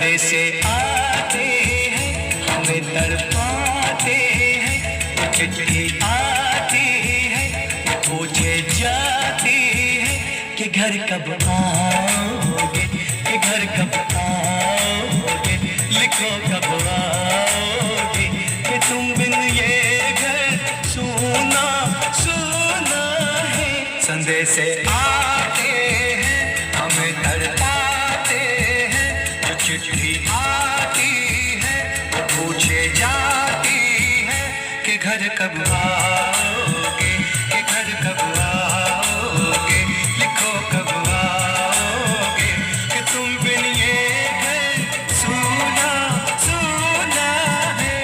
संदेशे आते हैं, हमें तड़पाते हैं, चिट्ठी आती है, पूछे जाती है कि घर कब आओगे, कि घर कब आओगे, लिखो कब आओगे, कि तुम बिन ये घर सूना सूना है। संदेशे आते हैं, हमें तड़पाते हैं, चिट्ठी आती है, वो पूछे जाती है कि घर कब आओगे, कि घर कब आओगे, लिखो कब आओगे, कि तुम बिन ये घर सूना सूना है।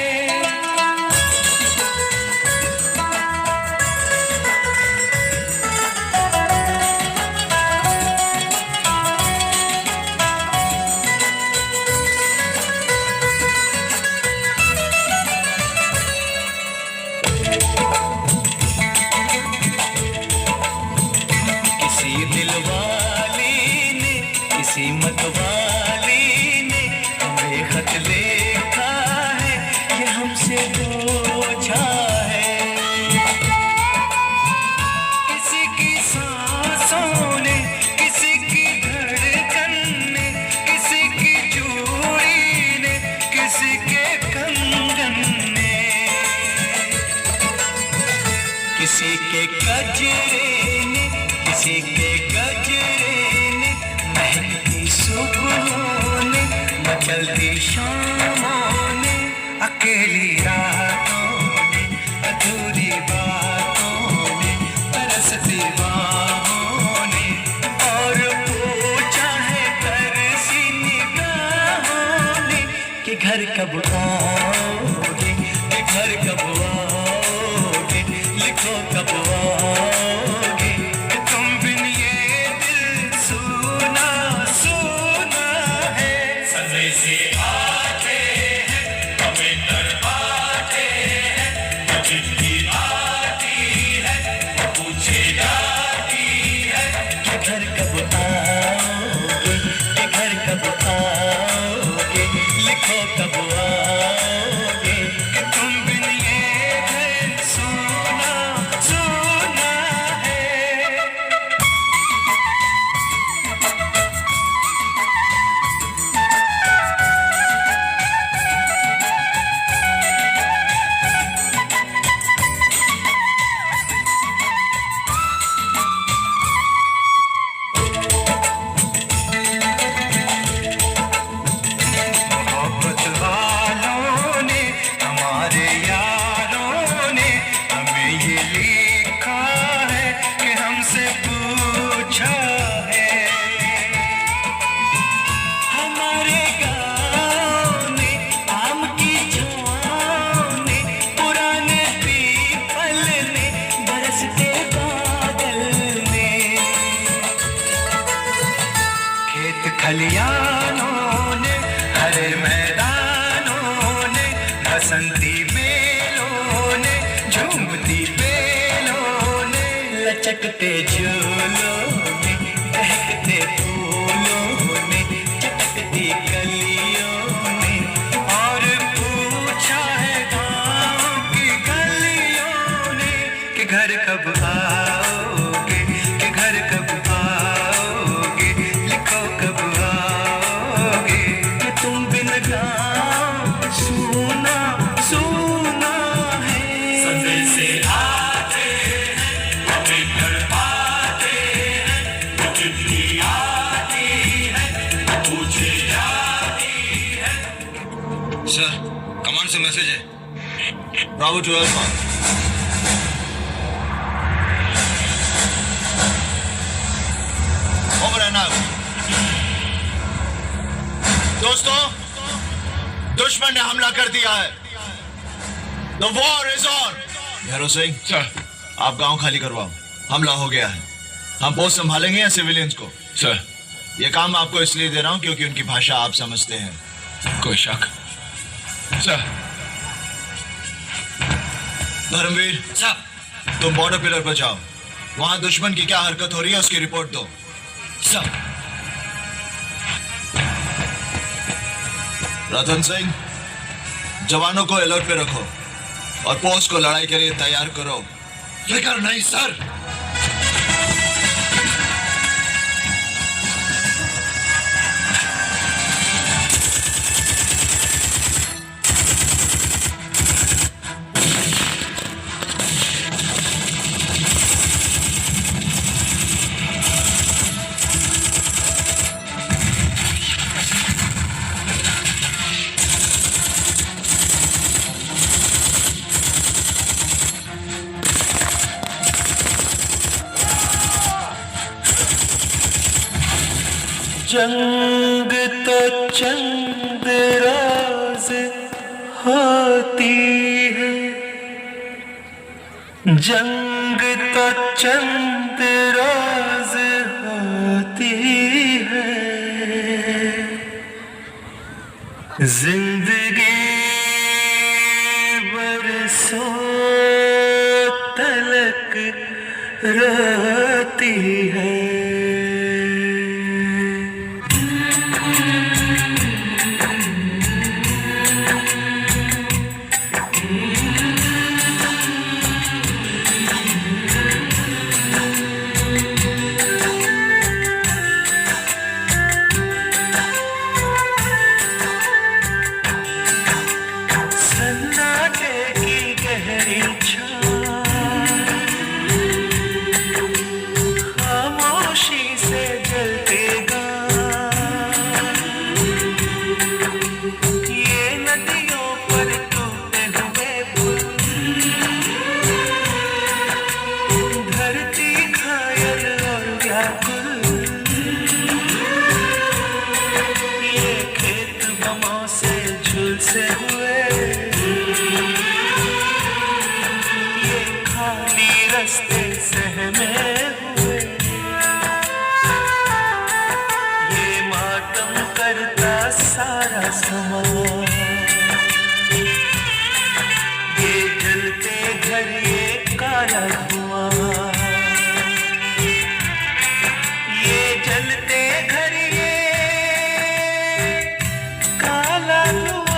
किसी मतवाली ने हमें खत लिखा है, ये हमसे पूछा है। किसी की सांसों ने, किसी की धड़कन ने, किसी की चूड़ी ने, किसी के कंगन ने, किसी के गजरे ने, किसी के गजरे ने, महकती सुबहों ने, मचलती शामों ने, अकेली रातों ने, अधूरी बातों ने, तरसती बाहों ने, और पूछा है तरसी निगाहों ने कि घर कब आओगे, कि घर कब आओगे, लिखो कब आओगे, कि तुम बिन ये दिल सूना सूना है। संदेशे आते हैं, हमें तड़पाते हैं, चिट्ठी आती है, पूछे जाती है कि घर कब आओगे, कि घर कब आओगे, लिखो कब आओगे, कि तुम बिन ये घर सूना सूना है। मोहब्बत वालों ने, हमारे यारों ने हमें ये लिखा है कि हमसे पूछा है। हमारे गाँव ने, आम की छाँव ने, पुराने पीपल ने, बरसते बादल ने, खेत खलियानों ने, हरे मैदानों ने, बसंती बेलों ने, झूमती बेलों ने, लचकते झूलों ने, बहकते फूलों ने, चटकती कलियों ने, और पूछा है गाँव की गलियों ने कि घर कब आओगे, कि घर कब आओगे, लिखो कब आओगे, कि तुम बिन गाँव सूना सूना है। संदेशे आते हैं, हमें तड़पाते हैं, चिट्ठी आती है, पूछे जाती है। सर, कमांड से मैसेज है। Bravo 12 over and out. दोस्तों, दुश्मन ने हमला कर दिया है। The war is on। Bhairav Singh, sir. आप गांव खाली करवाओ, हमला हो गया है। हम पोस्ट संभालेंगे या सिविलियंस को? सर। ये काम आपको इसलिए दे रहा हूं क्योंकि उनकी भाषा आप समझते हैं। कोई शक? सर। धर्मवीर सर। तुम बॉर्डर पिलर पर जाओ, वहां दुश्मन की क्या हरकत हो रही है उसकी रिपोर्ट दो। सर। रतन सिंह, जवानों को अलर्ट पे रखो और पोस्ट को लड़ाई के लिए तैयार करो। लेकर नहीं सर। जंग तो चंद राज होती है, जंग तो चंद राज होती है, जिंदगी बरसों तलक रहती है। से हुए ये खाली रास्ते सहमे हुए, ये मातम करता सारा समाज, ये जलते घर ये काला धुआं, ये जलते घर ये काला धुआं।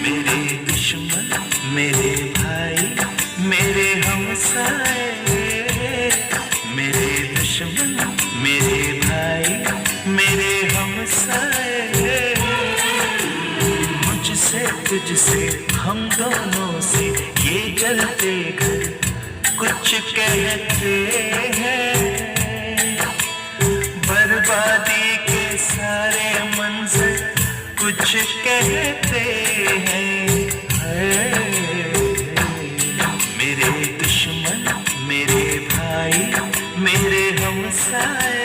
मेरे दुश्मन मेरे भाई मेरे हमसाए, मेरे दुश्मन मेरे भाई मेरे हमसाए, मुझसे तुझसे हम दोनों से ये जलते घर कुछ कहते हैं, बर्बादी के सारे मंजर कुछ कहते हैं। मेरे दुश्मन मेरे भाई मेरे हमसाए,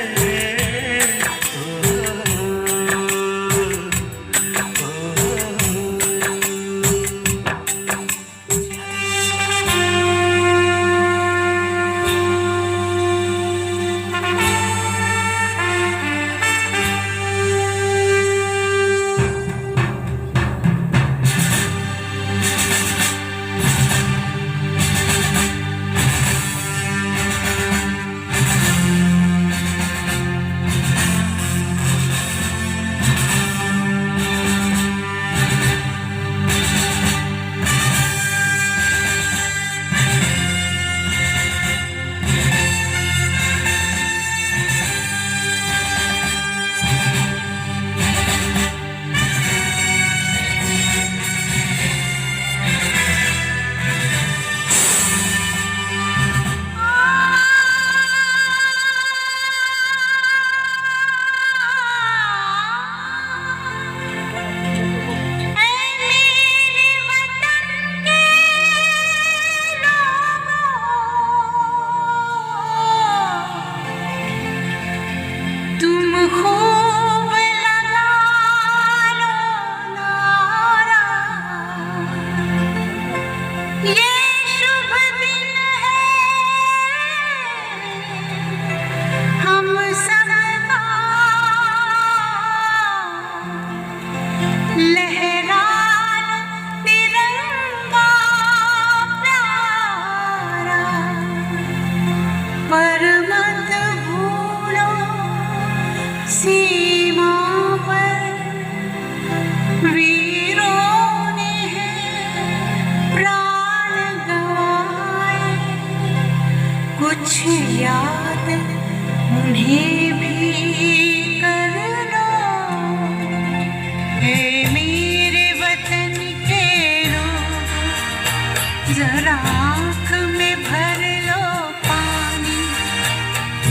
जरा आँख में भर लो पानी,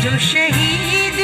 जो शहीद